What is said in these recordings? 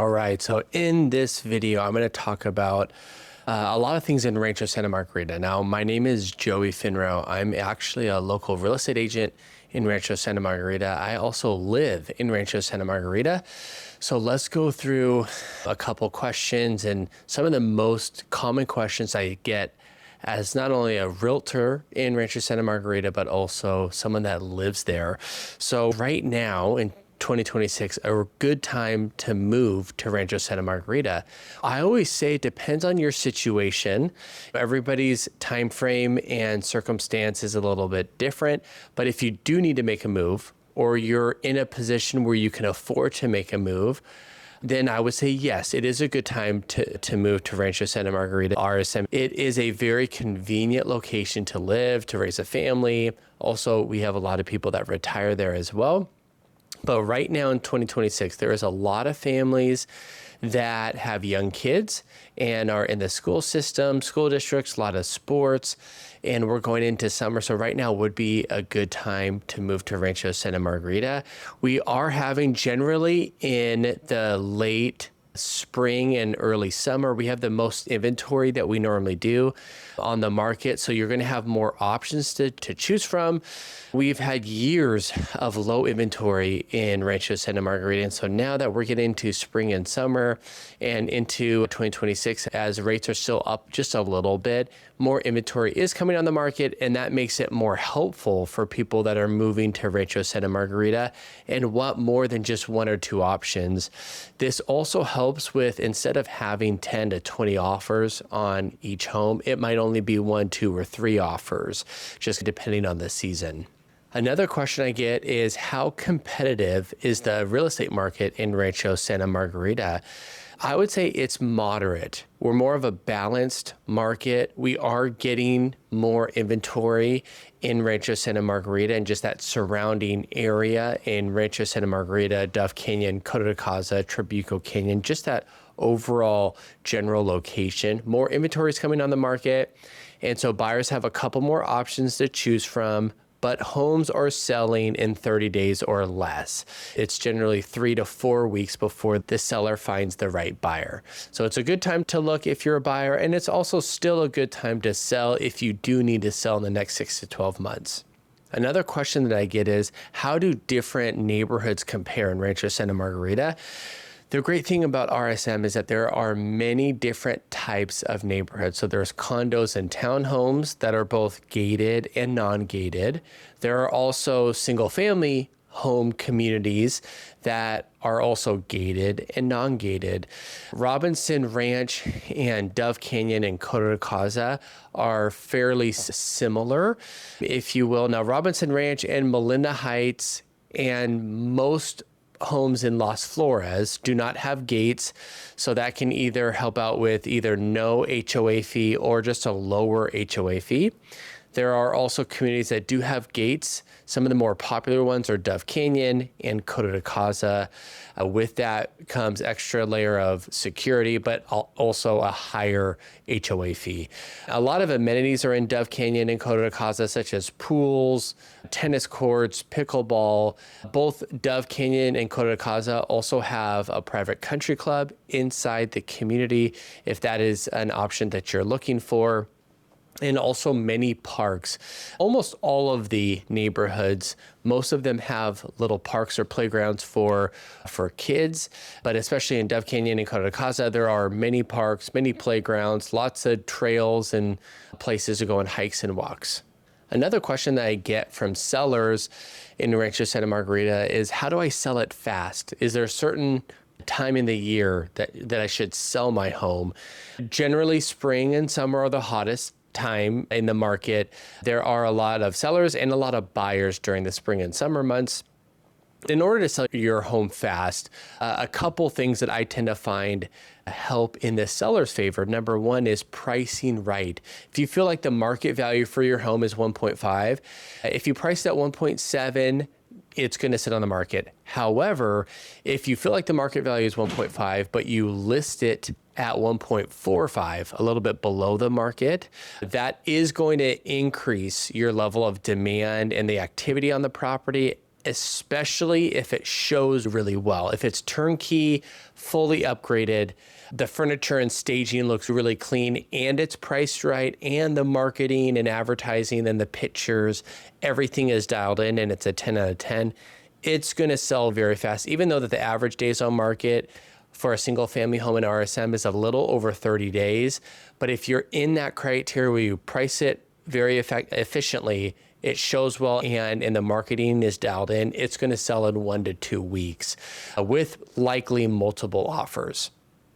All right, so in this video, I'm going to talk about a lot of things in Rancho Santa Margarita. Now, my name is Joey Finrow. I'm actually a local real estate agent in Rancho Santa Margarita. I also live in Rancho Santa Margarita. So let's go through a couple questions and some of the most common questions I get as not only a realtor in Rancho Santa Margarita, but also someone that lives there. So right now in 2026, a good time to move to Rancho Santa Margarita. I always say it depends on your situation. Everybody's time frame and circumstance is a little bit different, but if you do need to make a move or you're in a position where you can afford to make a move, then I would say yes, it is a good time to move to Rancho Santa Margarita RSM. It is a very convenient location to live, to raise a family. Also, we have a lot of people that retire there as well. But right now in 2026, there is a lot of families that have young kids and are in the school system, school districts, a lot of sports, and we're going into summer. So right now would be a good time to move to Rancho Santa Margarita. We are having generally in the late spring and early summer, we have the most inventory that we normally do on the market. So you're going to have more options to choose from. We've had years of low inventory in Rancho Santa Margarita. And so now that we're getting into spring and summer and into 2026, as rates are still up just a little bit, more inventory is coming on the market. And that makes it more helpful for people that are moving to Rancho Santa Margarita and want more than just one or two options. This also helps with, instead of having 10 to 20 offers on each home, it might only be 1, 2, or 3 offers, just depending on the season. Another question I get is, how competitive is the real estate market in Rancho Santa Margarita? I would say it's moderate. We're more of a balanced market. We are getting more inventory in Rancho Santa Margarita and just that surrounding area in Rancho Santa Margarita, Dove Canyon, Coto de Caza, Trabuco Canyon, just that overall general location. More inventory is coming on the market. And so buyers have a couple more options to choose from, but homes are selling in 30 days or less. It's generally 3 to 4 weeks before the seller finds the right buyer. So it's a good time to look if you're a buyer, and it's also still a good time to sell if you do need to sell in the next 6 to 12 months. Another question that I get is, how do different neighborhoods compare in Rancho Santa Margarita? The great thing about RSM is that there are many different types of neighborhoods. So there's condos and townhomes that are both gated and non-gated. There are also single-family home communities that are also gated and non-gated. Robinson Ranch and Dove Canyon and Coto de Caza are fairly similar, if you will. Now, Robinson Ranch and Melinda Heights and most homes in Las Flores do not have gates, so that can either help out with either no HOA fee or just a lower HOA fee. There are also communities that do have gates. Some of the more popular ones are Dove Canyon and Coto de Caza. With that comes extra layer of security, but also a higher HOA fee. A lot of amenities are in Dove Canyon and Coto de Caza, such as pools, tennis courts, pickleball. Both Dove Canyon and Coto de Caza also have a private country club inside the community, if that is an option that you're looking for. And also many parks. Almost all of the neighborhoods, most of them have little parks or playgrounds for kids, but especially in Dove Canyon and Coto de Caza, there are many parks, many playgrounds, lots of trails and places to go on hikes and walks. Another question that I get from sellers in Rancho Santa Margarita is, how do I sell it fast? Is there a certain time in the year that I should sell my home? Generally, spring and summer are the hottest time in the market. There are a lot of sellers and a lot of buyers during the spring and summer months. In order to sell your home fast, a couple things that I tend to find help in the seller's favor. Number one is pricing right. If you feel like the market value for your home is 1.5, if you price it at 1.7, it's going to sit on the market. However, if you feel like the market value is 1.5, but you list it at 1.45, a little bit below the market, that is going to increase your level of demand and the activity on the property especially if it shows really well. If it's turnkey, fully upgraded, the furniture and staging looks really clean, and it's priced right, and the marketing and advertising and the pictures, everything is dialed in, and it's a 10 out of 10, it's going to sell very fast. Even though that the average days on market for a single family home in RSM is a little over 30 days. But if you're in that criteria where you price it very efficiently, it shows well, and the marketing is dialed in, it's going to sell in 1 to 2 weeks with likely multiple offers.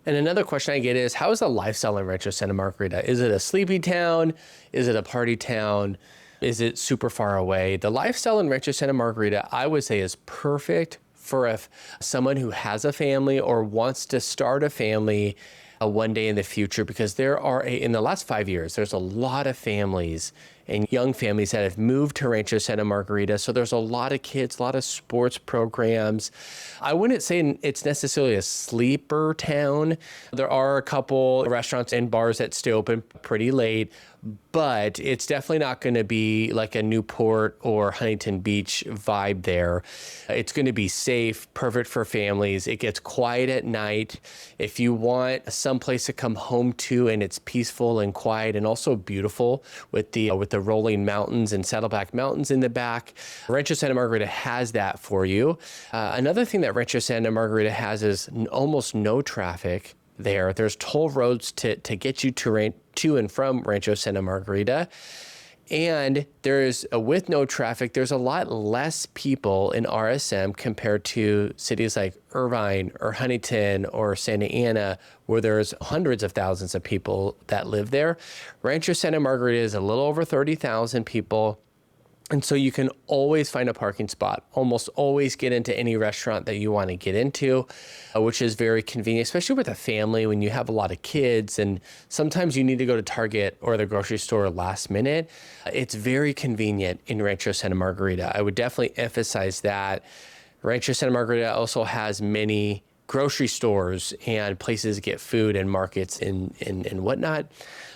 And another question I get is, how is the lifestyle in Rancho Santa Margarita? Is it a sleepy town? Is it a party town? Is it super far away? The lifestyle in Rancho Santa Margarita, I would say, is perfect for someone who has a family or wants to start a family one day in the future, because in the last 5 years, there's a lot of families and young families that have moved to Rancho Santa Margarita. So there's a lot of kids, a lot of sports programs. I wouldn't say it's necessarily a sleeper town. There are a couple restaurants and bars that stay open pretty late, but it's definitely not going to be like a Newport or Huntington Beach vibe there. It's going to be safe, perfect for families. It gets quiet at night. If you want some place to come home to and it's peaceful and quiet and also beautiful with the rolling mountains and Saddleback Mountains in the back, Rancho Santa Margarita has that for you. Another thing that Rancho Santa Margarita has is almost no traffic there. There's toll roads to get you to and from Rancho Santa Margarita. And with no traffic, there's a lot less people in RSM compared to cities like Irvine or Huntington or Santa Ana, where there's hundreds of thousands of people that live there. Rancho Santa Margarita is a little over 30,000 people. And so you can always find a parking spot, almost always get into any restaurant that you want to get into, which is very convenient, especially with a family when you have a lot of kids and sometimes you need to go to Target or the grocery store last minute. It's very convenient in Rancho Santa Margarita. I would definitely emphasize that. Rancho Santa Margarita also has many grocery stores and places to get food and markets and whatnot.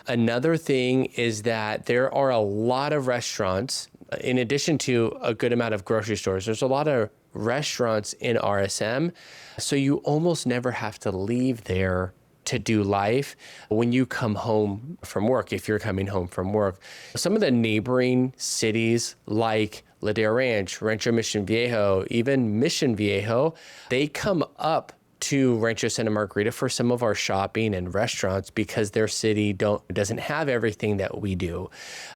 Another thing is that there are a lot of restaurants. In addition to a good amount of grocery stores, there's a lot of restaurants in RSM. So you almost never have to leave there to do life when you come home from work, if you're coming home from work. Some of the neighboring cities like Ladera Ranch, Rancho Mission Viejo, even Mission Viejo, they come up to Rancho Santa Margarita for some of our shopping and restaurants because their city doesn't have everything that we do.